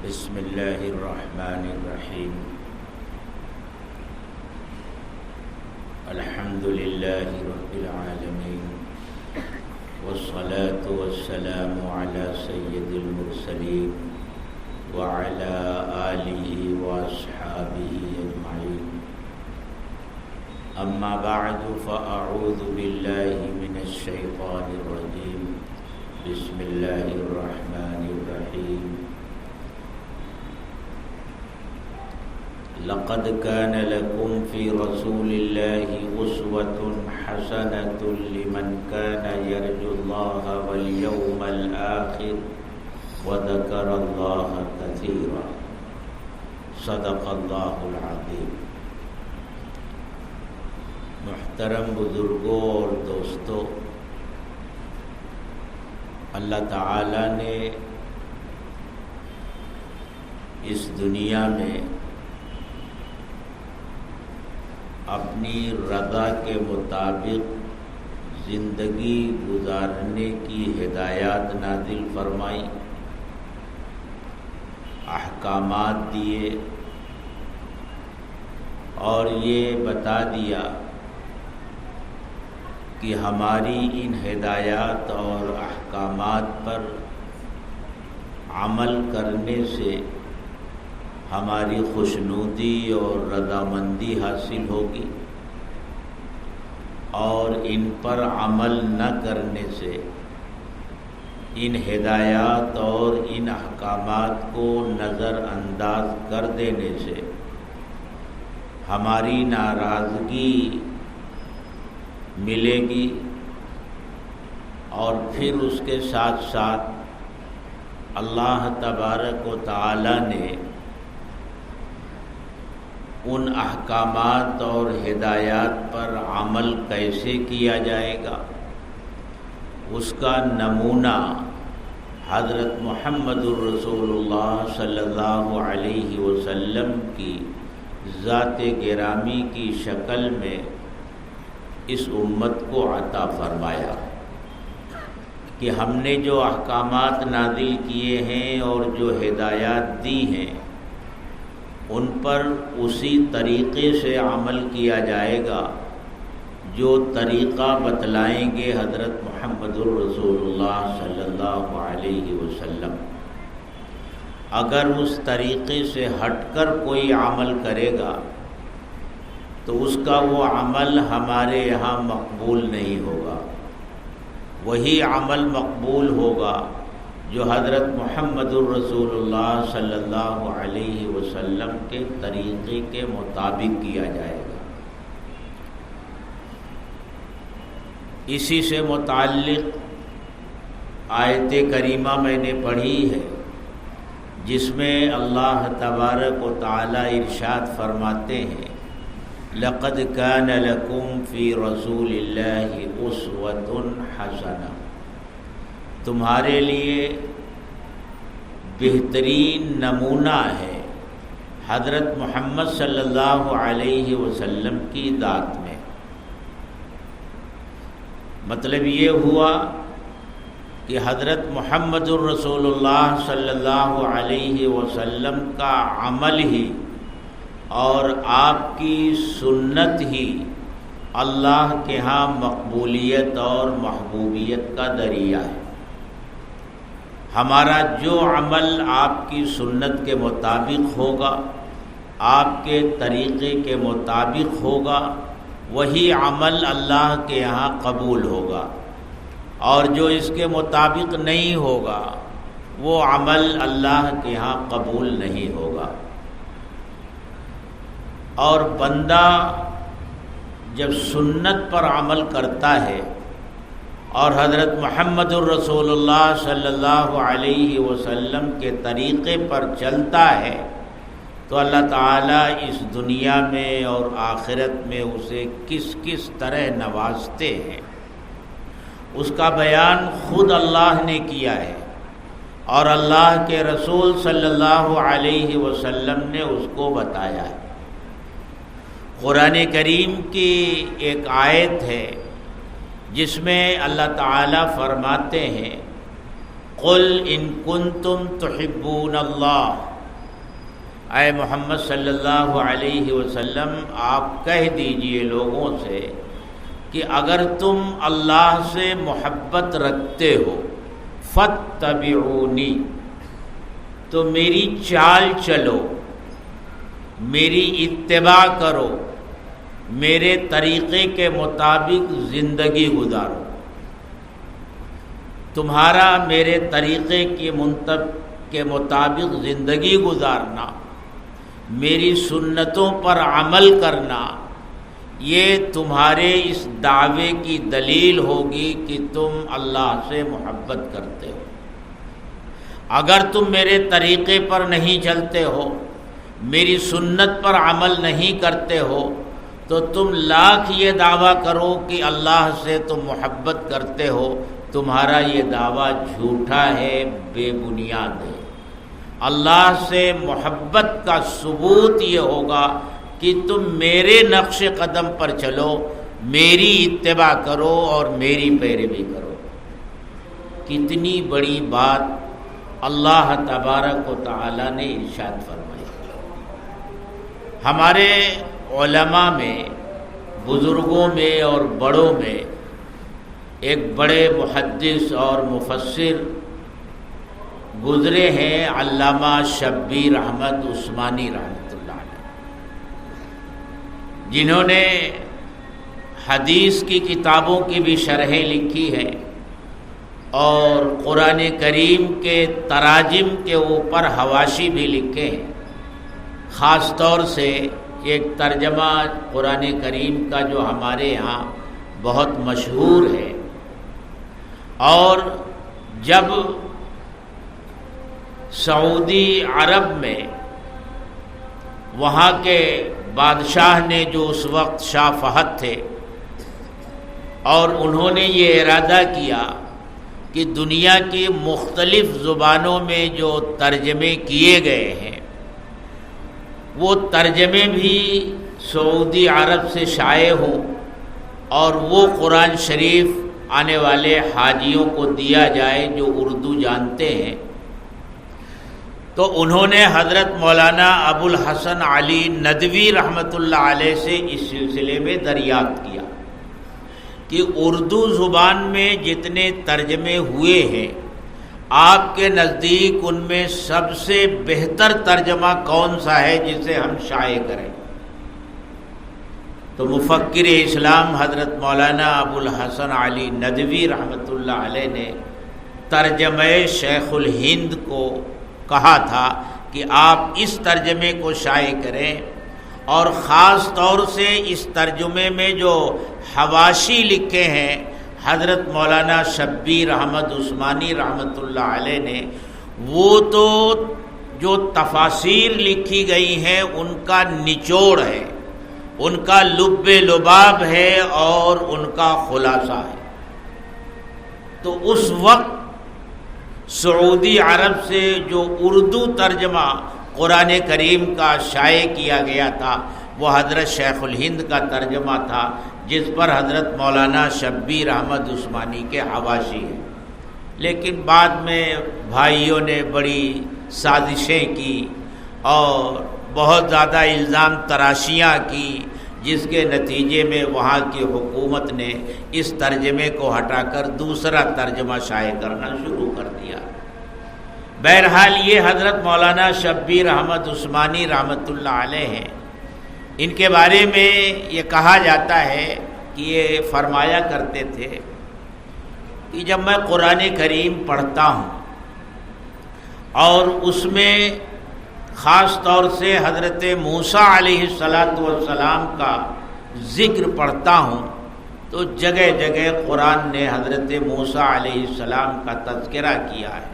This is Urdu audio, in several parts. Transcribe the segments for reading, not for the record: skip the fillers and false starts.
بسم اللہ الرحمن الرحیم الحمد للہ رب العالمین والصلاة والسلام علی سید المرسلین وعلی آلہ واصحابہ اجمعین اما بعد فاعوذ باللہ من الشیطان الرجیم بسم اللہ الرحمن الرحیم لقد كان لكم في رسول الله أسوة حسنة لمن كان يرجو الله واليوم الآخر وذكر الله كثيرا صدق الله العظيم۔ محترم بزرگوں اور دوستوں، اللہ تعالی نے اس دنیا میں اپنی رضا کے مطابق زندگی گزارنے کی ہدایات نازل فرمائی، احکامات دیے اور یہ بتا دیا کہ ہماری ان ہدایات اور احکامات پر عمل کرنے سے ہماری خوشنودی اور رضامندی حاصل ہوگی، اور ان پر عمل نہ کرنے سے، ان ہدایات اور ان احکامات کو نظر انداز کر دینے سے ہماری ناراضگی ملے گی، اور پھر اس کے ساتھ ساتھ اللہ تبارک و تعالی نے ان احکامات اور ہدایات پر عمل کیسے کیا جائے گا اس کا نمونہ حضرت محمد الرسول اللہ صلی اللہ علیہ وسلم کی ذات گرامی کی شکل میں اس امت کو عطا فرمایا کہ ہم نے جو احکامات نازل کیے ہیں اور جو ہدایات دی ہیں ان پر اسی طریقے سے عمل کیا جائے گا جو طریقہ بتلائیں گے حضرت محمد الرسول اللہ صلی اللہ علیہ وسلم۔ اگر اس طریقے سے ہٹ کر کوئی عمل کرے گا تو اس کا وہ عمل ہمارے یہاں مقبول نہیں ہوگا، وہی عمل مقبول ہوگا جو حضرت محمد الرسول اللہ صلی اللہ علیہ وسلم کے طریقے کے مطابق کیا جائے گا۔ اسی سے متعلق آیت کریمہ میں نے پڑھی ہے جس میں اللہ تبارک و تعالی ارشاد فرماتے ہیں لقد كان لكم في رسول الله أسوة حسنة، تمہارے لیے بہترین نمونہ ہے حضرت محمد صلی اللہ علیہ وسلم کی ذات میں۔ مطلب یہ ہوا کہ حضرت محمد الرسول اللہ صلی اللہ علیہ وسلم کا عمل ہی اور آپ کی سنت ہی اللہ کے ہاں مقبولیت اور محبوبیت کا ذریعہ ہے۔ ہمارا جو عمل آپ کی سنت کے مطابق ہوگا، آپ کے طریقے کے مطابق ہوگا، وہی عمل اللہ کے یہاں قبول ہوگا، اور جو اس کے مطابق نہیں ہوگا وہ عمل اللہ کے یہاں قبول نہیں ہوگا۔ اور بندہ جب سنت پر عمل کرتا ہے اور حضرت محمد الرسول اللہ صلی اللہ علیہ وسلم کے طریقے پر چلتا ہے تو اللہ تعالیٰ اس دنیا میں اور آخرت میں اسے کس کس طرح نوازتے ہیں اس کا بیان خود اللہ نے کیا ہے، اور اللہ کے رسول صلی اللہ علیہ وسلم نے اس کو بتایا ہے۔ قرآن کریم کی ایک آیت ہے جس میں اللہ تعالیٰ فرماتے ہیں قل ان کنتم تحبون اللہ اے محمد صلی اللہ علیہ وسلم آپ کہہ دیجئے لوگوں سے کہ اگر تم اللہ سے محبت رکھتے ہو فاتبعونی، تو میری چال چلو، میری اتباع کرو، میرے طریقے کے مطابق زندگی گزارو۔ تمہارا میرے طریقے کے مطابق زندگی گزارنا، میری سنتوں پر عمل کرنا، یہ تمہارے اس دعوے کی دلیل ہوگی کہ تم اللہ سے محبت کرتے ہو۔ اگر تم میرے طریقے پر نہیں چلتے ہو، میری سنت پر عمل نہیں کرتے ہو، تو تم لاکھ یہ دعویٰ کرو کہ اللہ سے تم محبت کرتے ہو، تمہارا یہ دعویٰ جھوٹا ہے، بے بنیاد ہے۔ اللہ سے محبت کا ثبوت یہ ہوگا کہ تم میرے نقش قدم پر چلو، میری اتباع کرو اور میری پیروی کرو۔ کتنی بڑی بات اللہ تبارک و تعالی نے ارشاد فرمائی۔ ہمارے علماء میں، بزرگوں میں اور بڑوں میں ایک بڑے محدث اور مفسر گزرے ہیں، علامہ شبیر احمد عثمانی رحمۃ اللہ علیہ، جنہوں نے حدیث کی کتابوں کی بھی شرحیں لکھی ہیں اور قرآن کریم کے تراجم کے اوپر حواشی بھی لکھے ہیں۔ خاص طور سے ایک ترجمہ قرآن کریم کا جو ہمارے یہاں بہت مشہور ہے، اور جب سعودی عرب میں وہاں کے بادشاہ نے، جو اس وقت شاہ فہد تھے، اور انہوں نے یہ ارادہ کیا کہ دنیا کی مختلف زبانوں میں جو ترجمے کیے گئے ہیں وہ ترجمے بھی سعودی عرب سے شائع ہوں اور وہ قرآن شریف آنے والے حاجیوں کو دیا جائے جو اردو جانتے ہیں۔ تو انہوں نے حضرت مولانا ابو الحسن علی ندوی رحمۃ اللہ علیہ سے اس سلسلے میں دریافت کیا کہ اردو زبان میں جتنے ترجمے ہوئے ہیں، آپ کے نزدیک ان میں سب سے بہتر ترجمہ کون سا ہے جسے ہم شائع کریں؟ تو مفکر اسلام حضرت مولانا ابو الحسن علی ندوی رحمۃ اللہ علیہ نے ترجمہ شیخ الہند کو کہا تھا کہ آپ اس ترجمے کو شائع کریں، اور خاص طور سے اس ترجمے میں جو حواشی لکھے ہیں حضرت مولانا شبیر احمد عثمانی رحمۃ اللہ علیہ نے، وہ تو جو تفاسیر لکھی گئی ہیں ان کا نچوڑ ہے، ان کا لب لباب ہے اور ان کا خلاصہ ہے۔ تو اس وقت سعودی عرب سے جو اردو ترجمہ قرآن کریم کا شائع کیا گیا تھا وہ حضرت شیخ الہند کا ترجمہ تھا، جس پر حضرت مولانا شبیر احمد عثمانی کے حواشی ہیں۔ لیکن بعد میں بھائیوں نے بڑی سازشیں کی اور بہت زیادہ الزام تراشیاں کی، جس کے نتیجے میں وہاں کی حکومت نے اس ترجمے کو ہٹا کر دوسرا ترجمہ شائع کرنا شروع کر دیا۔ بہرحال یہ حضرت مولانا شبیر احمد عثمانی رحمۃ اللہ علیہ ہیں۔ ان کے بارے میں یہ کہا جاتا ہے کہ یہ فرمایا کرتے تھے کہ جب میں قرآن کریم پڑھتا ہوں اور اس میں خاص طور سے حضرت موسیٰ علیہ السلام کا ذکر پڑھتا ہوں تو جگہ جگہ قرآن نے حضرت موسیٰ علیہ السلام کا تذکرہ کیا ہے،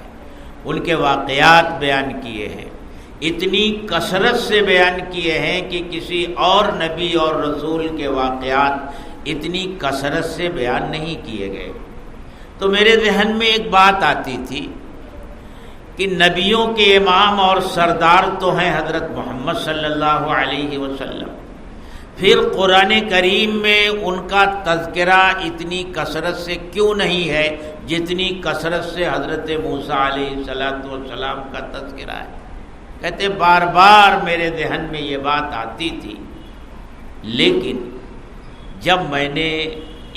ان کے واقعات بیان کیے ہیں، اتنی کثرت سے بیان کیے ہیں کہ کسی اور نبی اور رسول کے واقعات اتنی کثرت سے بیان نہیں کیے گئے۔ تو میرے ذہن میں ایک بات آتی تھی کہ نبیوں کے امام اور سردار تو ہیں حضرت محمد صلی اللہ علیہ وسلم، پھر قرآن کریم میں ان کا تذکرہ اتنی کثرت سے کیوں نہیں ہے جتنی کثرت سے حضرت موسیٰ علیہ السلام کا تذکرہ ہے؟ کہتے بار بار میرے ذہن میں یہ بات آتی تھی، لیکن جب میں نے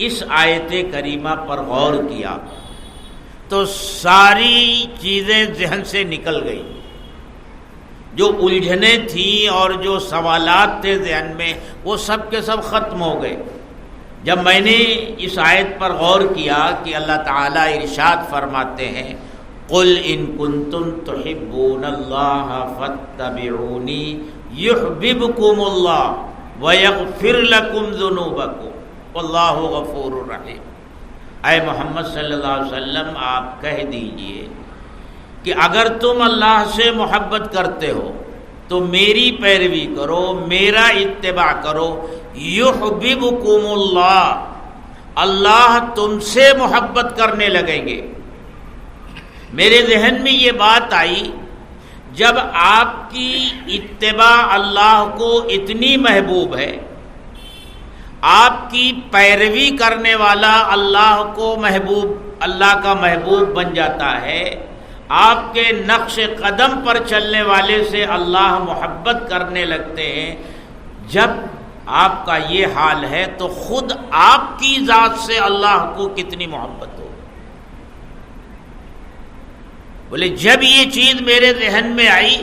اس آیت کریمہ پر غور کیا تو ساری چیزیں ذہن سے نکل گئی، جو الجھنیں تھیں اور جو سوالات تھے ذہن میں وہ سب کے سب ختم ہو گئے۔ جب میں نے اس آیت پر غور کیا کہ اللہ تعالیٰ ارشاد فرماتے ہیں قُلْ إِن كُنتُمْ تُحِبُّونَ اللَّهَ فَاتَّبِعُونِي يُحْبِبْكُمُ اللَّهُ وَيَغْفِرْ لَكُمْ ذُنُوبَكُمْ وَاللَّهُ غَفُورٌ رَحِيمٌ۔ اے محمد صلی اللہ علیہ وسلم آپ کہہ دیجئے کہ اگر تم اللہ سے محبت کرتے ہو تو میری پیروی کرو، میرا اتباع کرو، یحببکم اللہ، اللہ تم سے محبت کرنے لگیں گے۔ میرے ذہن میں یہ بات آئی، جب آپ کی اتباع اللہ کو اتنی محبوب ہے، آپ کی پیروی کرنے والا اللہ کو محبوب، اللہ کا محبوب بن جاتا ہے، آپ کے نقش قدم پر چلنے والے سے اللہ محبت کرنے لگتے ہیں، جب آپ کا یہ حال ہے تو خود آپ کی ذات سے اللہ کو کتنی محبت ہو۔ بولے جب یہ چیز میرے ذہن میں آئی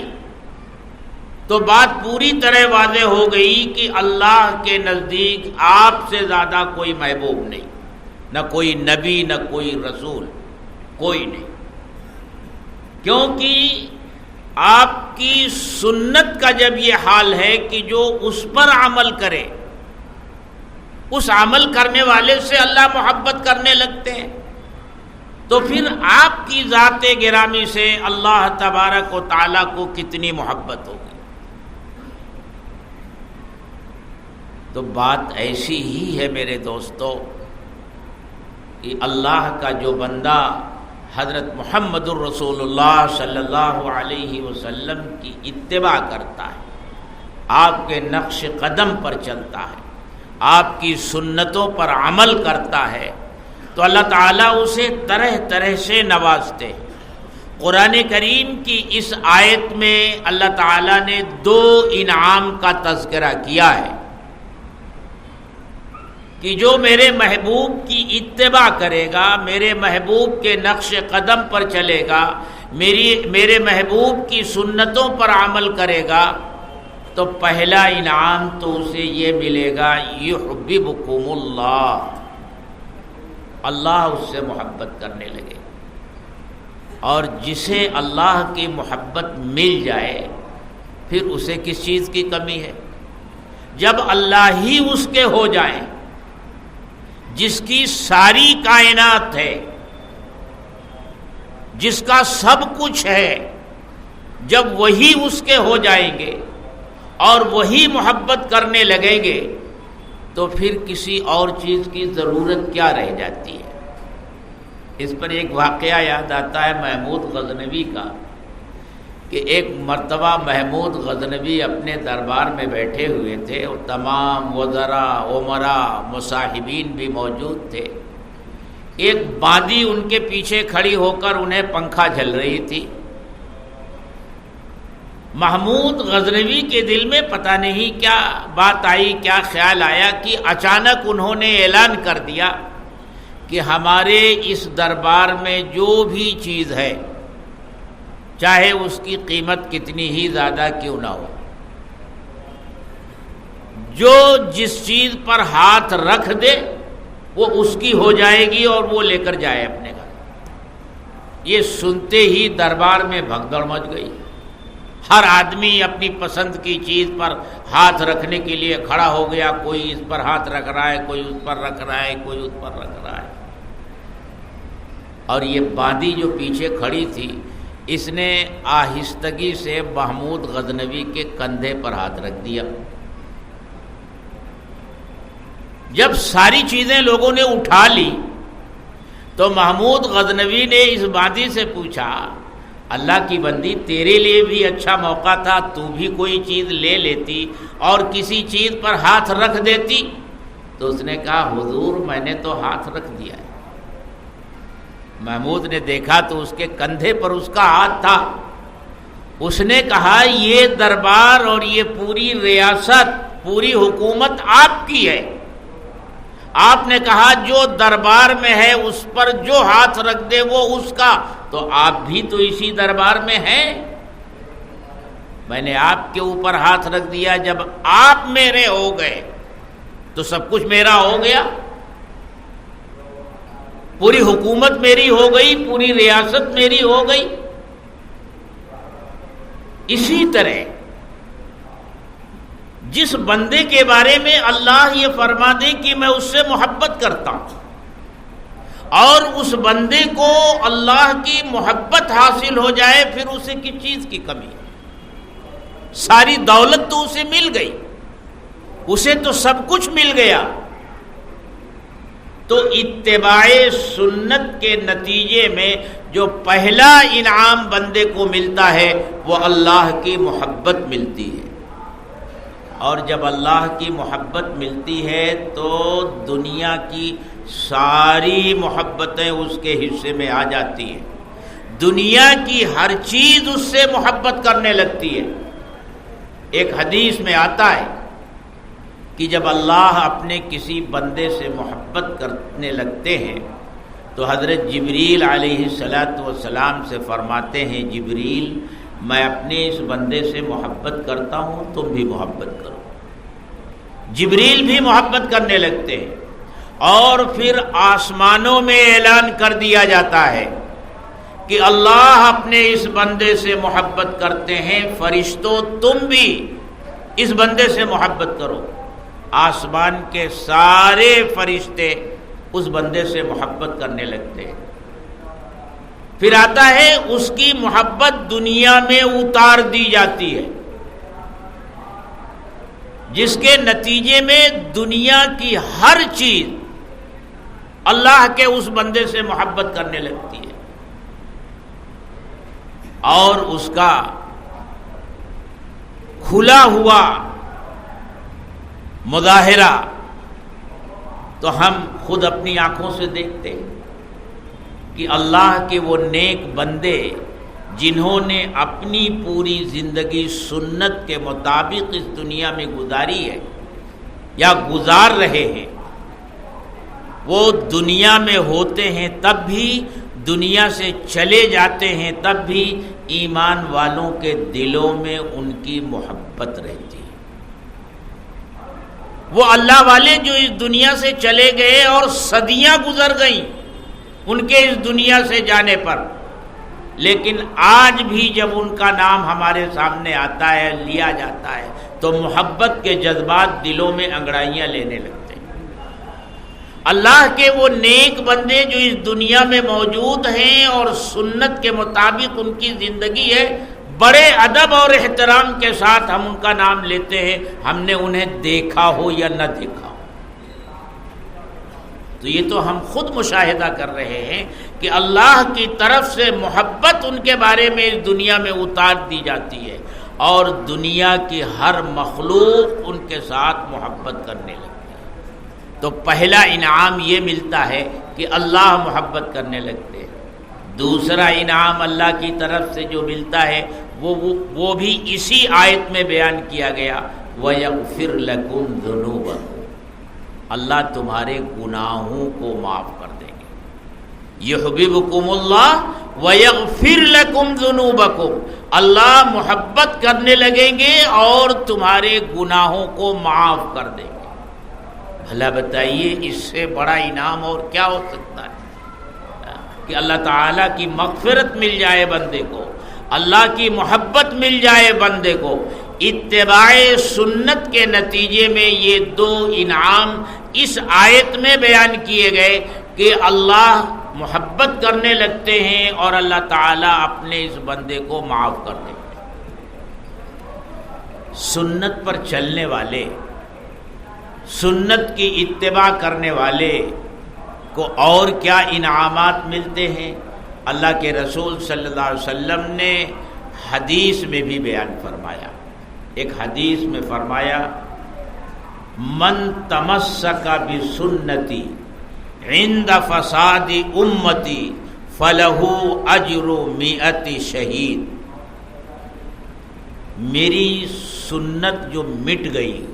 تو بات پوری طرح واضح ہو گئی کہ اللہ کے نزدیک آپ سے زیادہ کوئی محبوب نہیں، نہ کوئی نبی، نہ کوئی رسول، کوئی نہیں، کیونکہ آپ کی سنت کا جب یہ حال ہے کہ جو اس پر عمل کرے، اس عمل کرنے والے سے اللہ محبت کرنے لگتے ہیں، تو پھر آپ کی ذات گرامی سے اللہ تبارک و تعالیٰ کو کتنی محبت ہوگی۔ تو بات ایسی ہی ہے میرے دوستو کہ اللہ کا جو بندہ حضرت محمد الرسول اللہ صلی اللہ علیہ وسلم کی اتباع کرتا ہے، آپ کے نقش قدم پر چلتا ہے، آپ کی سنتوں پر عمل کرتا ہے، تو اللہ تعالیٰ اسے طرح طرح سے نوازتے ہیں۔ قرآن کریم کی اس آیت میں اللہ تعالیٰ نے دو انعام کا تذکرہ کیا ہے کہ جو میرے محبوب کی اتباع کرے گا، میرے محبوب کے نقش قدم پر چلے گا، میرے محبوب کی سنتوں پر عمل کرے گا، تو پہلا انعام تو اسے یہ ملے گا یحببکم اللہ، اللہ اس سے محبت کرنے لگے۔ اور جسے اللہ کی محبت مل جائے پھر اسے کس چیز کی کمی ہے؟ جب اللہ ہی اس کے ہو جائیں، جس کی ساری کائنات ہے، جس کا سب کچھ ہے، جب وہی اس کے ہو جائیں گے اور وہی محبت کرنے لگیں گے تو پھر کسی اور چیز کی ضرورت کیا رہ جاتی ہے؟ اس پر ایک واقعہ یاد آتا ہے محمود غزنوی کا، کہ ایک مرتبہ محمود غزنوی اپنے دربار میں بیٹھے ہوئے تھے اور تمام وزراء، امراء، مصاحبین بھی موجود تھے۔ ایک باندی ان کے پیچھے کھڑی ہو کر انہیں پنکھا جھل رہی تھی۔ محمود غزنوی کے دل میں پتہ نہیں کیا بات آئی، کیا خیال آیا کہ اچانک انہوں نے اعلان کر دیا کہ ہمارے اس دربار میں جو بھی چیز ہے، چاہے اس کی قیمت کتنی ہی زیادہ کیوں نہ ہو، جو جس چیز پر ہاتھ رکھ دے وہ اس کی ہو جائے گی اور وہ لے کر جائے اپنے گھر۔ یہ سنتے ہی دربار میں بھگدڑ مچ گئی، ہر آدمی اپنی پسند کی چیز پر ہاتھ رکھنے کے لیے کھڑا ہو گیا، کوئی اس پر ہاتھ رکھ رہا ہے، کوئی اس پر رکھ رہا ہے، کوئی اس پر رکھ رہا ہے۔ اور یہ باندی جو پیچھے کھڑی تھی، اس نے آہستگی سے محمود غزنوی کے کندھے پر ہاتھ رکھ دیا۔ جب ساری چیزیں لوگوں نے اٹھا لی تو محمود غزنوی نے اس باندی سے پوچھا، اللہ کی بندی، تیرے لیے بھی اچھا موقع تھا، تو بھی کوئی چیز لے لیتی اور کسی چیز پر ہاتھ رکھ دیتی۔ تو اس نے کہا، حضور میں نے تو ہاتھ رکھ دیا ہے۔ محمود نے دیکھا تو اس کے کندھے پر اس کا ہاتھ تھا۔ اس نے کہا یہ دربار اور یہ پوری ریاست، پوری حکومت آپ کی ہے۔ آپ نے کہا جو دربار میں ہے اس پر جو ہاتھ رکھ دے وہ اس کا، تو آپ بھی تو اسی دربار میں ہیں۔ میں نے آپ کے اوپر ہاتھ رکھ دیا، جب آپ میرے ہو گئے تو سب کچھ میرا ہو گیا، پوری حکومت میری ہو گئی، پوری ریاست میری ہو گئی۔ اسی طرح جس بندے کے بارے میں اللہ یہ فرما دے کہ میں اس سے محبت کرتا ہوں، اور اس بندے کو اللہ کی محبت حاصل ہو جائے، پھر اسے کس چیز کی کمی ہے؟ ساری دولت تو اسے مل گئی، اسے تو سب کچھ مل گیا۔ تو اتباع سنت کے نتیجے میں جو پہلا انعام بندے کو ملتا ہے وہ اللہ کی محبت ملتی ہے، اور جب اللہ کی محبت ملتی ہے تو دنیا کی ساری محبتیں اس کے حصے میں آ جاتی ہیں، دنیا کی ہر چیز اس سے محبت کرنے لگتی ہے۔ ایک حدیث میں آتا ہے کہ جب اللہ اپنے کسی بندے سے محبت کرنے لگتے ہیں تو حضرت جبریل علیہ السلام سے فرماتے ہیں، جبریل میں اپنے اس بندے سے محبت کرتا ہوں، تم بھی محبت کرو۔ جبریل بھی محبت کرنے لگتے ہیں، اور پھر آسمانوں میں اعلان کر دیا جاتا ہے کہ اللہ اپنے اس بندے سے محبت کرتے ہیں، فرشتوں تم بھی اس بندے سے محبت کرو۔ آسمان کے سارے فرشتے اس بندے سے محبت کرنے لگتے ہیں۔ پھر آتا ہے اس کی محبت دنیا میں اتار دی جاتی ہے، جس کے نتیجے میں دنیا کی ہر چیز اللہ کے اس بندے سے محبت کرنے لگتی ہے، اور اس کا کھلا ہوا مظاہرہ تو ہم خود اپنی آنکھوں سے دیکھتے ہیں کہ اللہ کے وہ نیک بندے جنہوں نے اپنی پوری زندگی سنت کے مطابق اس دنیا میں گزاری ہے یا گزار رہے ہیں، وہ دنیا میں ہوتے ہیں تب بھی، دنیا سے چلے جاتے ہیں تب بھی ایمان والوں کے دلوں میں ان کی محبت رہتی ہے۔ وہ اللہ والے جو اس دنیا سے چلے گئے اور صدیاں گزر گئیں ان کے اس دنیا سے جانے پر، لیکن آج بھی جب ان کا نام ہمارے سامنے آتا ہے، لیا جاتا ہے، تو محبت کے جذبات دلوں میں انگڑائیاں لینے لگتے ہیں۔ اللہ کے وہ نیک بندے جو اس دنیا میں موجود ہیں اور سنت کے مطابق ان کی زندگی ہے، بڑے ادب اور احترام کے ساتھ ہم ان کا نام لیتے ہیں، ہم نے انہیں دیکھا ہو یا نہ دیکھا ہو۔ تو یہ تو ہم خود مشاہدہ کر رہے ہیں کہ اللہ کی طرف سے محبت ان کے بارے میں اس دنیا میں اتار دی جاتی ہے، اور دنیا کی ہر مخلوق ان کے ساتھ محبت کرنے لگتی ہے۔ تو پہلا انعام یہ ملتا ہے کہ اللہ محبت کرنے لگتے ہیں۔ دوسرا انعام اللہ کی طرف سے جو ملتا ہے وہ بھی اسی آیت میں بیان کیا گیا، وَيَغْفِرْ لَكُمْ ذُنُوبَكُمْ، اللہ تمہارے گناہوں کو معاف کر دیں گے۔ يُحْبِبُكُمُ اللَّهُ وَيَغْفِرْ لَكُمْ ذُنُوبَكُمْ، اللہ محبت کرنے لگیں گے اور تمہارے گناہوں کو معاف کر دیں گے۔ بھلا بتائیے اس سے بڑا انعام اور کیا ہو سکتا ہے کہ اللہ تعالیٰ کی مغفرت مل جائے بندے کو، اللہ کی محبت مل جائے بندے کو۔ اتباع سنت کے نتیجے میں یہ دو انعام اس آیت میں بیان کیے گئے کہ اللہ محبت کرنے لگتے ہیں اور اللہ تعالیٰ اپنے اس بندے کو معاف کر دیتے ہیں۔ سنت پر چلنے والے، سنت کی اتباع کرنے والے کو اور کیا انعامات ملتے ہیں؟ اللہ کے رسول صلی اللہ علیہ وسلم نے حدیث میں بھی بیان فرمایا۔ ایک حدیث میں فرمایا، من تمسک بسنتی عند فساد امتی فلہ اجر 100 شہید۔ میری سنت جو مٹ گئی،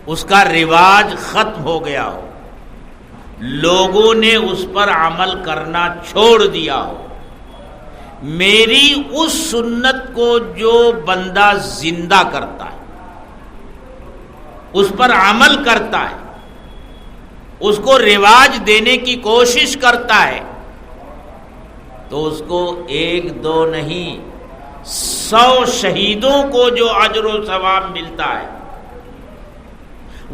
اس کا رواج ختم ہو گیا ہو، لوگوں نے اس پر عمل کرنا چھوڑ دیا ہو، میری اس سنت کو جو بندہ زندہ کرتا ہے، اس پر عمل کرتا ہے، اس کو رواج دینے کی کوشش کرتا ہے، تو اس کو 1 2 نہیں 100 شہیدوں کو جو اجر و ثواب ملتا ہے،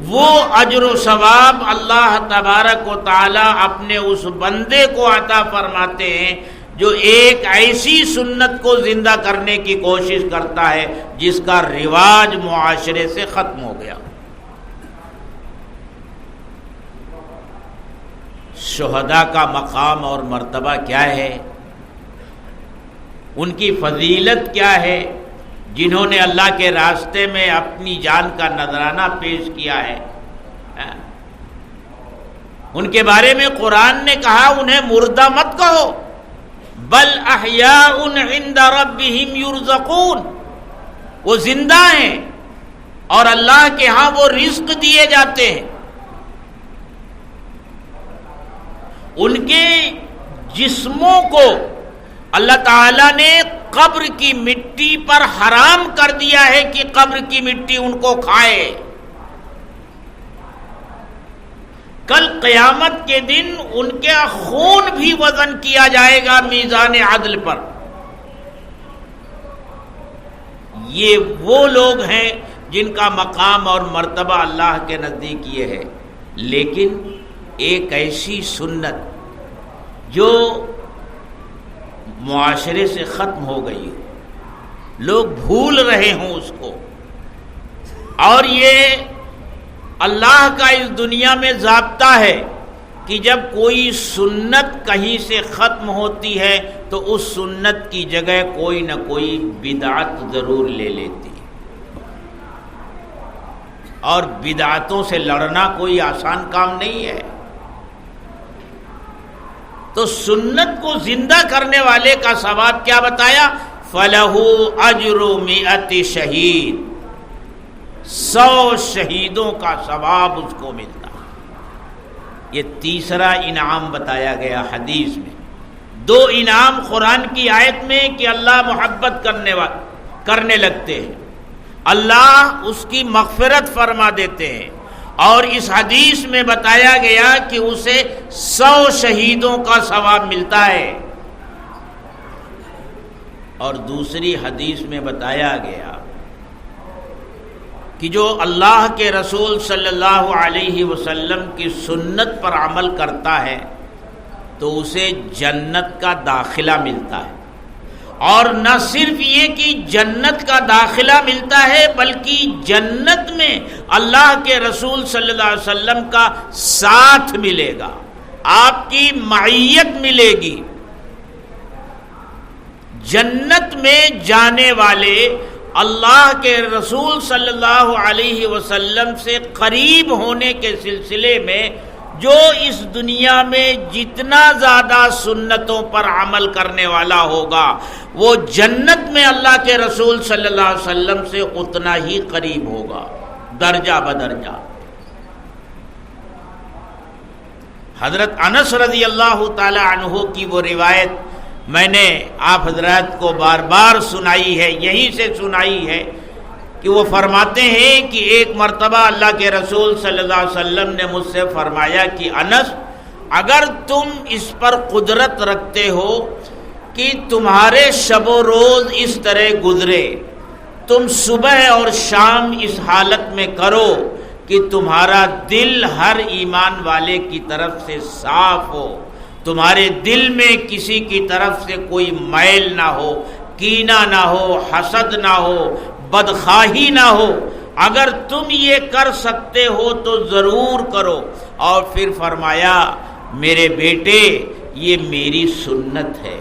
وہ اجر و ثواب اللہ تبارک و تعالی اپنے اس بندے کو عطا فرماتے ہیں جو ایک ایسی سنت کو زندہ کرنے کی کوشش کرتا ہے جس کا رواج معاشرے سے ختم ہو گیا۔ شہداء کا مقام اور مرتبہ کیا ہے، ان کی فضیلت کیا ہے، جنہوں نے اللہ کے راستے میں اپنی جان کا نذرانہ پیش کیا ہے، ان کے بارے میں قرآن نے کہا انہیں مردہ مت کہو، بل احیاء عند ربہم یرزقون، وہ زندہ ہیں اور اللہ کے ہاں وہ رزق دیے جاتے ہیں۔ ان کے جسموں کو اللہ تعالیٰ نے قبر کی مٹی پر حرام کر دیا ہے کہ قبر کی مٹی ان کو کھائے۔ کل قیامت کے دن ان کا خون بھی وزن کیا جائے گا میزان عدل پر۔ یہ وہ لوگ ہیں جن کا مقام اور مرتبہ اللہ کے نزدیک یہ ہے، لیکن ایک ایسی سنت جو معاشرے سے ختم ہو گئی ہو، لوگ بھول رہے ہوں اس کو، اور یہ اللہ کا اس دنیا میں ضابطہ ہے کہ جب کوئی سنت کہیں سے ختم ہوتی ہے تو اس سنت کی جگہ کوئی نہ کوئی بدعت ضرور لے لیتی ہے، اور بدعتوں سے لڑنا کوئی آسان کام نہیں ہے۔ تو سنت کو زندہ کرنے والے کا ثواب کیا بتایا؟ فَلَهُ أَجْرُ 100 شہید، 100 شہیدوں کا ثواب اس کو ملتا۔ یہ تیسرا انعام بتایا گیا حدیث میں۔ 2 انعام قرآن کی آیت میں کہ اللہ محبت کرنے لگتے ہیں، اللہ اس کی مغفرت فرما دیتے ہیں، اور اس حدیث میں بتایا گیا کہ اسے 100 شہیدوں کا ثواب ملتا ہے۔ اور دوسری حدیث میں بتایا گیا کہ جو اللہ کے رسول صلی اللہ علیہ وسلم کی سنت پر عمل کرتا ہے تو اسے جنت کا داخلہ ملتا ہے، اور نہ صرف یہ کہ جنت کا داخلہ ملتا ہے بلکہ جنت میں اللہ کے رسول صلی اللہ علیہ وسلم کا ساتھ ملے گا، آپ کی معیت ملے گی۔ جنت میں جانے والے اللہ کے رسول صلی اللہ علیہ وسلم سے قریب ہونے کے سلسلے میں جو اس دنیا میں جتنا زیادہ سنتوں پر عمل کرنے والا ہوگا وہ جنت میں اللہ کے رسول صلی اللہ علیہ وسلم سے اتنا ہی قریب ہوگا، درجہ بدرجہ۔ حضرت انس رضی اللہ تعالی عنہ کی وہ روایت میں نے آپ حضرات کو بار بار سنائی ہے، یہیں سے سنائی ہے کہ وہ فرماتے ہیں کہ ایک مرتبہ اللہ کے رسول صلی اللہ علیہ وسلم نے مجھ سے فرمایا کہ انس، اگر تم اس پر قدرت رکھتے ہو کہ تمہارے شب و روز اس طرح گزرے، تم صبح اور شام اس حالت میں کرو کہ تمہارا دل ہر ایمان والے کی طرف سے صاف ہو، تمہارے دل میں کسی کی طرف سے کوئی میل نہ ہو، کینہ نہ ہو، حسد نہ ہو، بدخواہی نہ ہو، اگر تم یہ کر سکتے ہو تو ضرور کرو۔ اور پھر فرمایا میرے بیٹے یہ میری سنت ہے،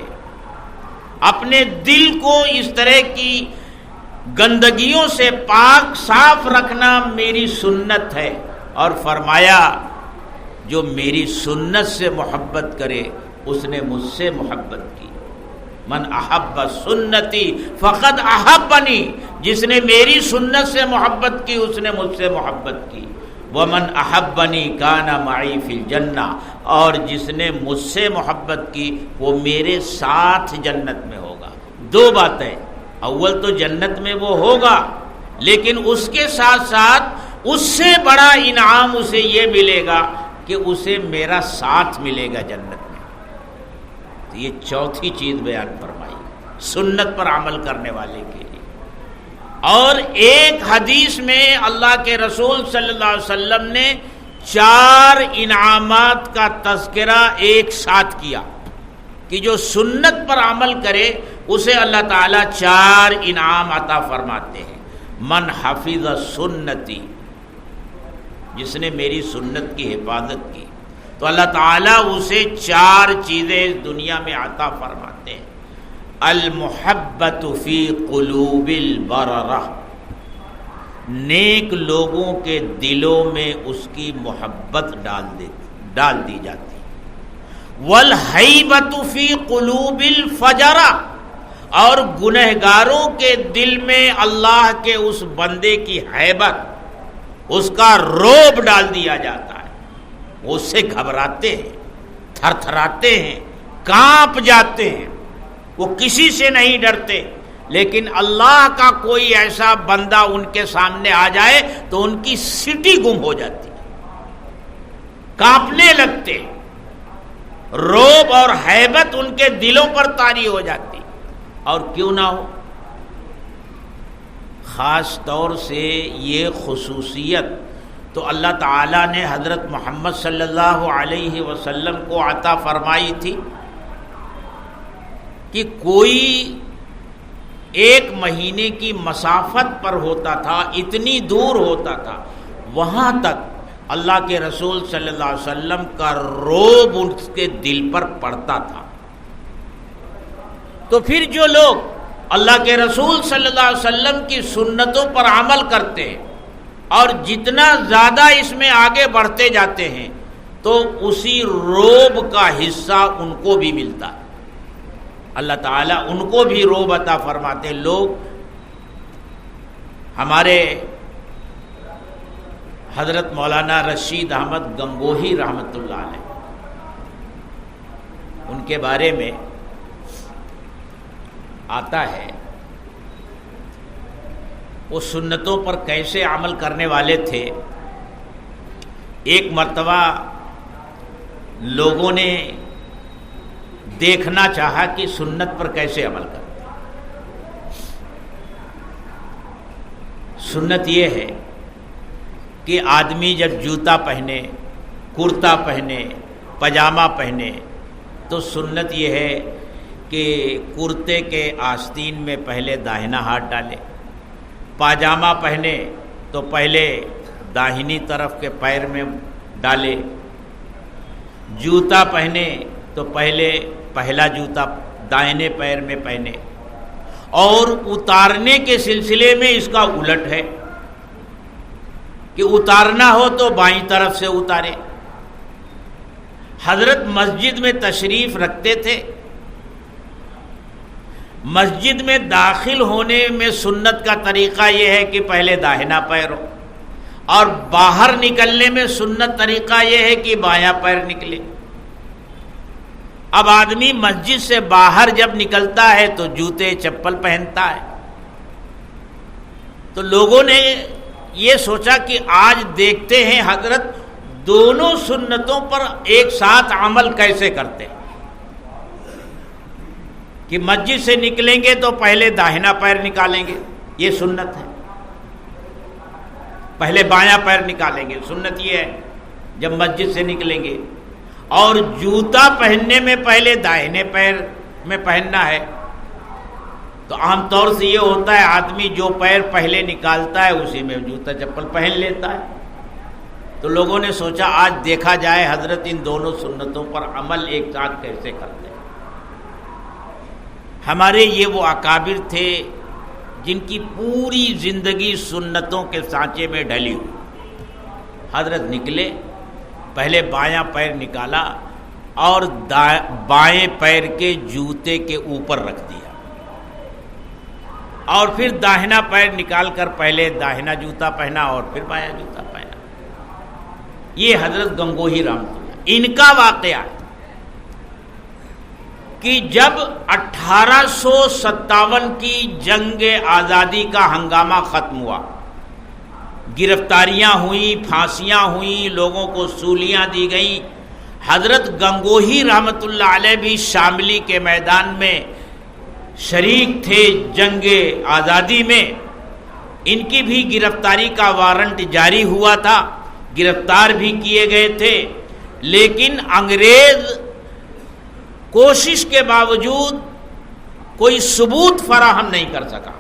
اپنے دل کو اس طرح کی گندگیوں سے پاک صاف رکھنا میری سنت ہے۔ اور فرمایا جو میری سنت سے محبت کرے اس نے مجھ سے محبت کی۔ من احب سنتی فقد احبنی، جس نے میری سنت سے محبت کی اس نے مجھ سے محبت کی، ومن احبنی کان معی فی الجنہ، اور جس نے مجھ سے محبت کی وہ میرے ساتھ جنت میں ہوگا۔ دو باتیں، اول تو جنت میں وہ ہوگا، لیکن اس کے ساتھ ساتھ اس سے بڑا انعام اسے یہ ملے گا کہ اسے میرا ساتھ ملے گا جنت میں۔ تو یہ چوتھی چیز بیان فرمائی سنت پر عمل کرنے والے کے لیے۔ اور ایک حدیث میں اللہ کے رسول صلی اللہ علیہ وسلم نے 4 انعامات کا تذکرہ ایک ساتھ کیا کہ جو سنت پر عمل کرے اسے اللہ تعالیٰ 4 انعام عطا فرماتے ہیں۔ من حفظ سنتی، جس نے میری سنت کی حفاظت کی تو اللہ تعالیٰ اسے 4 چیزیں اس دنیا میں عطا فرماتے ہیں۔ المحبت فی قلوب البررہ، نیک لوگوں کے دلوں میں اس کی محبت ڈال دی جاتی۔ والہیبۃ فی قلوب الفجرہ، اور گنہگاروں کے دل میں اللہ کے اس بندے کی ہیبت، اس کا رعب ڈال دیا جاتا ہے، وہ اس سے گھبراتے ہیں، تھر تھراتے ہیں، کانپ جاتے ہیں، وہ کسی سے نہیں ڈرتے۔ لیکن اللہ کا کوئی ایسا بندہ ان کے سامنے آ جائے تو ان کی سٹی گم ہو جاتی، کانپنے لگتے، رعب اور ہیبت ان کے دلوں پر طاری ہو جاتی۔ اور کیوں نہ ہو، خاص طور سے یہ خصوصیت تو اللہ تعالیٰ نے حضرت محمد صلی اللہ علیہ وسلم کو عطا فرمائی تھی کہ کوئی 1 مہینے کی مسافت پر ہوتا تھا، اتنی دور ہوتا تھا، وہاں تک اللہ کے رسول صلی اللہ علیہ وسلم کا رعب اس کے دل پر پڑتا تھا۔ تو پھر جو لوگ اللہ کے رسول صلی اللہ علیہ وسلم کی سنتوں پر عمل کرتے ہیں اور جتنا زیادہ اس میں آگے بڑھتے جاتے ہیں تو اسی رعب کا حصہ ان کو بھی ملتا ہے، اللہ تعالیٰ ان کو بھی رعب عطا فرماتے ہیں۔ لوگ ہمارے حضرت مولانا رشید احمد گنگوہی رحمۃ اللہ علیہ، ان کے بارے میں آتا ہے وہ سنتوں پر کیسے عمل کرنے والے تھے۔ ایک مرتبہ لوگوں نے دیکھنا چاہا کہ سنت پر کیسے عمل کرتے ہیں۔ سنت یہ ہے کہ آدمی جب جوتا پہنے، کرتا پہنے، پاجامہ پہنے تو سنت یہ ہے کہ کرتے کے آستین میں پہلے داہنا ہاتھ ڈالے، پاجامہ پہنے تو پہلے داہنی طرف کے پیر میں ڈالے، جوتا پہنے تو پہلا جوتا دائیں پیر میں پہنے، اور اتارنے کے سلسلے میں اس کا الٹ ہے کہ اتارنا ہو تو بائیں طرف سے اتارے۔ حضرت مسجد میں تشریف رکھتے تھے، مسجد میں داخل ہونے میں سنت کا طریقہ یہ ہے کہ پہلے داہنا پیر ہو، اور باہر نکلنے میں سنت طریقہ یہ ہے کہ بایاں پیر نکلے۔ اب آدمی مسجد سے باہر جب نکلتا ہے تو جوتے چپل پہنتا ہے، تو لوگوں نے یہ سوچا کہ آج دیکھتے ہیں حضرت دونوں سنتوں پر ایک ساتھ عمل کیسے کرتے ہیں، کہ مسجد سے نکلیں گے تو پہلے داہنا پیر نکالیں گے، یہ سنت ہے، پہلے بایاں پیر نکالیں گے، سنت یہ ہے جب مسجد سے نکلیں گے، اور جوتا پہننے میں پہلے داہنے پیر میں پہننا ہے۔ تو عام طور سے یہ ہوتا ہے آدمی جو پیر پہلے نکالتا ہے اسی میں جوتا چپل پہن لیتا ہے۔ تو لوگوں نے سوچا آج دیکھا جائے حضرت ان دونوں سنتوں پر عمل ایک ساتھ کیسے کرتے ہیں۔ ہمارے یہ وہ اکابر تھے جن کی پوری زندگی سنتوں کے سانچے میں ڈلی ہوئی۔ حضرت نکلے، پہلے بایاں پیر نکالا، اور بائیں پیر کے جوتے کے اوپر رکھ دیا، اور پھر داہنا پیر نکال کر پہلے داہنا جوتا پہنا اور پھر بایاں جوتا پہنا۔ یہ حضرت گنگوہی رحمۃ اللہ، ان کا واقعہ ہے کہ جب 1857 کی جنگ آزادی کا ہنگامہ ختم ہوا، گرفتاریاں ہوئیں، پھانسیاں ہوئیں، لوگوں کو سولیاں دی گئیں، حضرت گنگوہی رحمۃ اللہ علیہ بھی شاملی کے میدان میں شریک تھے جنگ آزادی میں، ان کی بھی گرفتاری کا وارنٹ جاری ہوا تھا، گرفتار بھی کیے گئے تھے، لیکن انگریز کوشش کے باوجود کوئی ثبوت فراہم نہیں کر سکا۔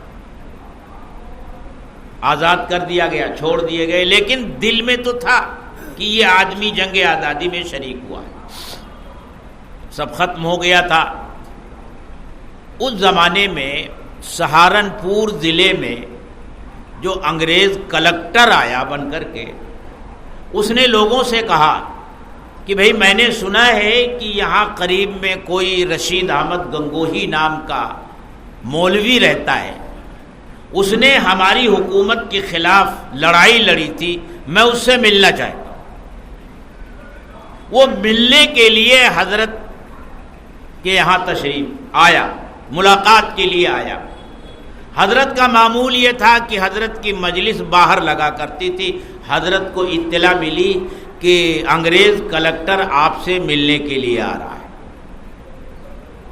آزاد کر دیا گیا، چھوڑ دیے گئے، لیکن دل میں تو تھا کہ یہ آدمی جنگ آزادی میں شریک ہوا ہے۔ سب ختم ہو گیا تھا۔ اس زمانے میں سہارنپور ضلع میں جو انگریز کلکٹر آیا بن کر کے، اس نے لوگوں سے کہا کہ بھئی میں نے سنا ہے کہ یہاں قریب میں کوئی رشید احمد گنگوہی نام کا مولوی رہتا ہے، اس نے ہماری حکومت کے خلاف لڑائی لڑی تھی، میں اس سے ملنا چاہتا ہوں۔ وہ ملنے کے لیے حضرت کے یہاں تشریف آیا، ملاقات کے لیے آیا۔ حضرت کا معمول یہ تھا کہ حضرت کی مجلس باہر لگا کرتی تھی۔ حضرت کو اطلاع ملی کہ انگریز کلکٹر آپ سے ملنے کے لیے آ رہا ہے۔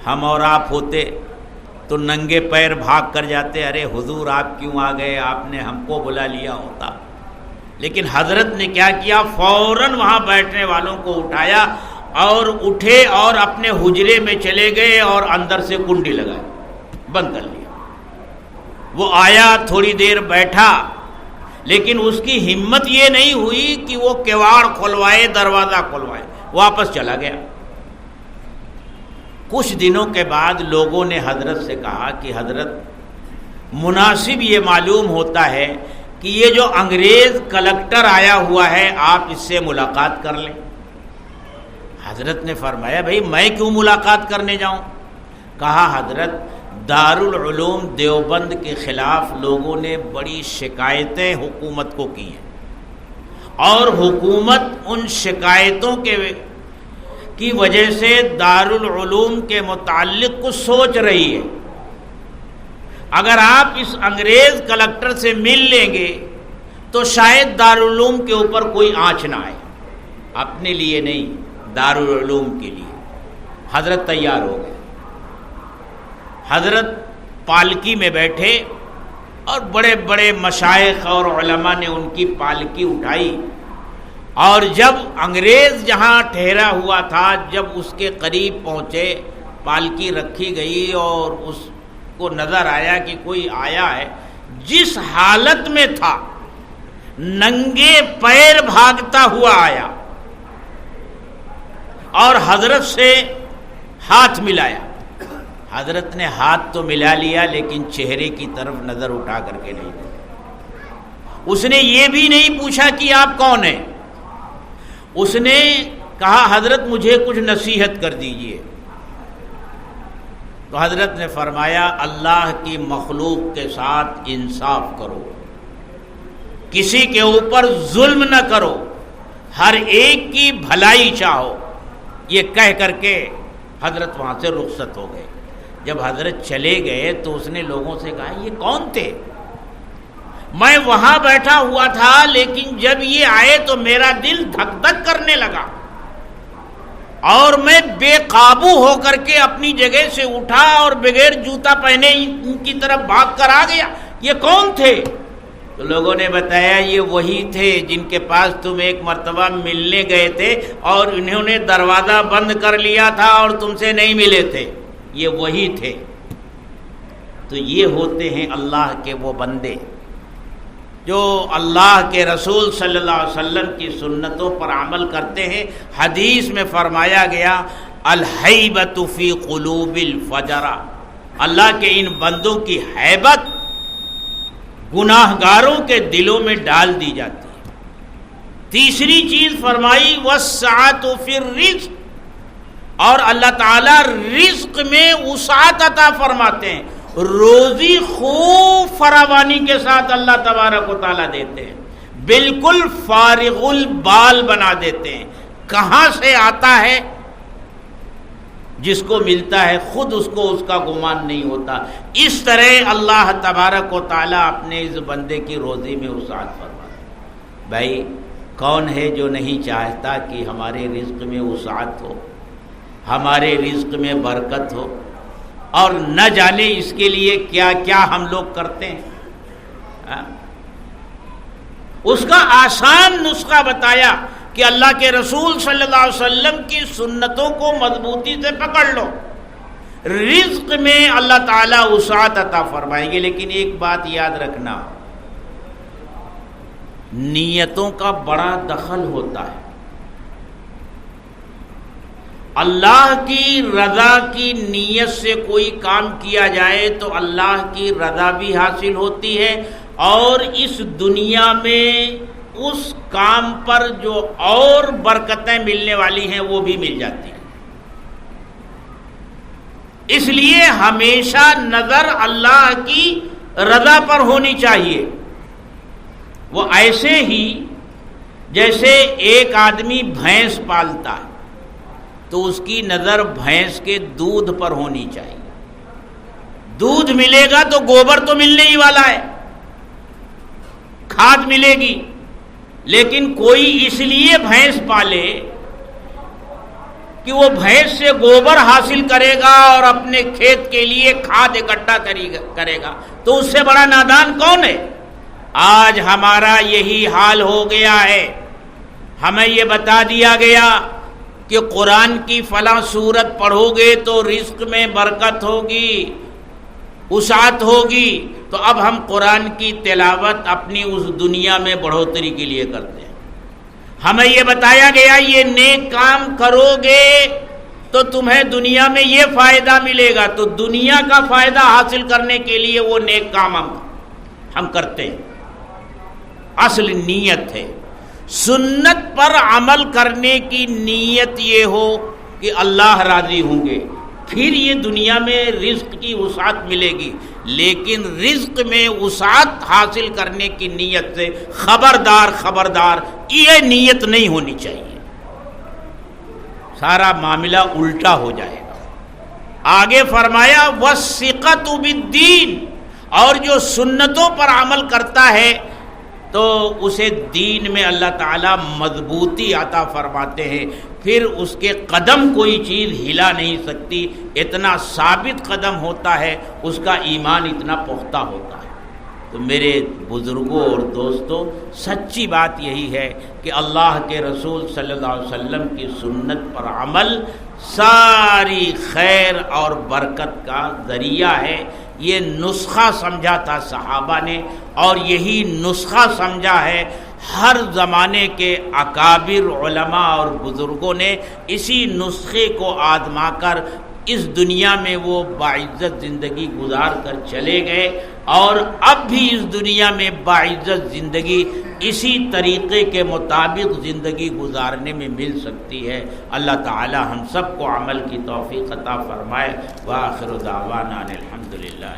ہم اور آپ ہوتے تو ننگے پیر بھاگ کر جاتے، ارے حضور آپ کیوں آ گئے، آپ نے ہم کو بلا لیا ہوتا۔ لیکن حضرت نے کیا کیا، فوراً وہاں بیٹھنے والوں کو اٹھایا اور اٹھے اور اپنے حجرے میں چلے گئے اور اندر سے کنڈی لگائی، بند کر لیا۔ وہ آیا، تھوڑی دیر بیٹھا، لیکن اس کی ہمت یہ نہیں ہوئی کہ وہ کیواڑ کھلوائے، دروازہ کھلوائے، واپس چلا گیا۔ کچھ دنوں کے بعد لوگوں نے حضرت سے کہا کہ حضرت مناسب یہ معلوم ہوتا ہے کہ یہ جو انگریز کلکٹر آیا ہوا ہے آپ اس سے ملاقات کر لیں۔ حضرت نے فرمایا بھئی میں کیوں ملاقات کرنے جاؤں؟ کہا حضرت دارالعلوم دیوبند کے خلاف لوگوں نے بڑی شکایتیں حکومت کو کی ہیں، اور حکومت ان شکایتوں کی وجہ سے دارالعلوم کے متعلق کچھ سوچ رہی ہے۔ اگر آپ اس انگریز کلکٹر سے مل لیں گے تو شاید دارالعلوم کے اوپر کوئی آنچ نہ آئے، اپنے لیے نہیں، دارالعلوم کے لیے۔ حضرت تیار ہو گئے۔ حضرت پالکی میں بیٹھے اور بڑے بڑے مشائخ اور علماء نے ان کی پالکی اٹھائی، اور جب انگریز جہاں ٹھہرا ہوا تھا جب اس کے قریب پہنچے، پالکی رکھی گئی اور اس کو نظر آیا کہ کوئی آیا ہے، جس حالت میں تھا ننگے پیر بھاگتا ہوا آیا اور حضرت سے ہاتھ ملایا۔ حضرت نے ہاتھ تو ملا لیا لیکن چہرے کی طرف نظر اٹھا کر کے نہیں دی۔ اس نے یہ بھی نہیں پوچھا کہ آپ کون ہیں، اس نے کہا حضرت مجھے کچھ نصیحت کر دیجئے۔ تو حضرت نے فرمایا اللہ کی مخلوق کے ساتھ انصاف کرو، کسی کے اوپر ظلم نہ کرو، ہر ایک کی بھلائی چاہو۔ یہ کہہ کر کے حضرت وہاں سے رخصت ہو گئے۔ جب حضرت چلے گئے تو اس نے لوگوں سے کہا یہ کون تھے؟ میں وہاں بیٹھا ہوا تھا لیکن جب یہ آئے تو میرا دل دھک دھک کرنے لگا اور میں بے قابو ہو کر کے اپنی جگہ سے اٹھا اور بغیر جوتا پہنے ان کی طرف بھاگ کر آ گیا۔ یہ کون تھے؟ تو لوگوں نے بتایا یہ وہی تھے جن کے پاس تم ایک مرتبہ ملنے گئے تھے اور انہوں نے دروازہ بند کر لیا تھا اور تم سے نہیں ملے تھے، یہ وہی تھے۔ تو یہ ہوتے ہیں اللہ کے وہ بندے جو اللہ کے رسول صلی اللہ علیہ وسلم کی سنتوں پر عمل کرتے ہیں۔ حدیث میں فرمایا گیا الہیبۃ فی قلوب الفجرہ، اللہ کے ان بندوں کی ہیبت گناہگاروں کے دلوں میں ڈال دی جاتی ہے۔ تیسری چیز فرمائی والسعۃ فی الرزق، اور اللہ تعالیٰ رزق میں وسعت عطا فرماتے ہیں، روزی خوب فراوانی کے ساتھ اللہ تبارک و تعالیٰ دیتے ہیں، بالکل فارغ البال بنا دیتے ہیں۔ کہاں سے آتا ہے؟ جس کو ملتا ہے خود اس کو اس کا گمان نہیں ہوتا۔ اس طرح اللہ تبارک و تعالیٰ اپنے اس بندے کی روزی میں وسعت فرماتے ہیں۔ بھائی کون ہے جو نہیں چاہتا کہ ہمارے رزق میں وسعت ہو، ہمارے رزق میں برکت ہو، اور نہ جانے اس کے لیے کیا کیا ہم لوگ کرتے ہیں۔ اس کا آسان نسخہ بتایا کہ اللہ کے رسول صلی اللہ علیہ وسلم کی سنتوں کو مضبوطی سے پکڑ لو، رزق میں اللہ تعالیٰ وسعت عطا فرمائیں گے۔ لیکن ایک بات یاد رکھنا، نیتوں کا بڑا دخل ہوتا ہے۔ اللہ کی رضا کی نیت سے کوئی کام کیا جائے تو اللہ کی رضا بھی حاصل ہوتی ہے، اور اس دنیا میں اس کام پر جو اور برکتیں ملنے والی ہیں وہ بھی مل جاتی ہیں۔ اس لیے ہمیشہ نظر اللہ کی رضا پر ہونی چاہیے۔ وہ ایسے ہی جیسے ایک آدمی بھینس پالتا ہے تو اس کی نظر بھینس کے دودھ پر ہونی چاہیے۔ دودھ ملے گا تو گوبر تو ملنے ہی والا ہے، کھاد ملے گی، لیکن کوئی اس لیے بھینس پالے کہ وہ بھینس سے گوبر حاصل کرے گا اور اپنے کھیت کے لیے کھاد اکٹھا کرے گا، تو اس سے بڑا نادان کون ہے؟ آج ہمارا یہی حال ہو گیا ہے۔ ہمیں یہ بتا دیا گیا کہ قرآن کی فلاں سورت پڑھو گے تو رزق میں برکت ہوگی، وسعت ہوگی، تو اب ہم قرآن کی تلاوت اپنی اس دنیا میں بڑھوتری کے لیے کرتے ہیں۔ ہمیں یہ بتایا گیا یہ نیک کام کرو گے تو تمہیں دنیا میں یہ فائدہ ملے گا، تو دنیا کا فائدہ حاصل کرنے کے لیے وہ نیک کام ہم کرتے ہیں۔ اصل نیت ہے سنت پر عمل کرنے کی نیت یہ ہو کہ اللہ راضی ہوں گے، پھر یہ دنیا میں رزق کی وسعت ملے گی۔ لیکن رزق میں وسعت حاصل کرنے کی نیت سے خبردار یہ نیت نہیں ہونی چاہیے، سارا معاملہ الٹا ہو جائے گا۔ آگے فرمایا وَالثِّقَةُ بِالدِّينِ، اور جو سنتوں پر عمل کرتا ہے تو اسے دین میں اللہ تعالیٰ مضبوطی عطا فرماتے ہیں، پھر اس کے قدم کوئی چیز ہلا نہیں سکتی، اتنا ثابت قدم ہوتا ہے، اس کا ایمان اتنا پختہ ہوتا ہے۔ تو میرے بزرگوں اور دوستوں، سچی بات یہی ہے کہ اللہ کے رسول صلی اللہ علیہ وسلم کی سنت پر عمل ساری خیر اور برکت کا ذریعہ ہے۔ یہ نسخہ سمجھا تھا صحابہ نے، اور یہی نسخہ سمجھا ہے ہر زمانے کے اکابر علماء اور بزرگوں نے۔ اسی نسخے کو آزما کر اس دنیا میں وہ باعزت زندگی گزار کر چلے گئے، اور اب بھی اس دنیا میں باعزت زندگی اسی طریقے کے مطابق زندگی گزارنے میں مل سکتی ہے۔ اللہ تعالی ہم سب کو عمل کی توفیق عطا فرمائے۔ وآخر دعوانا الحمدللہ۔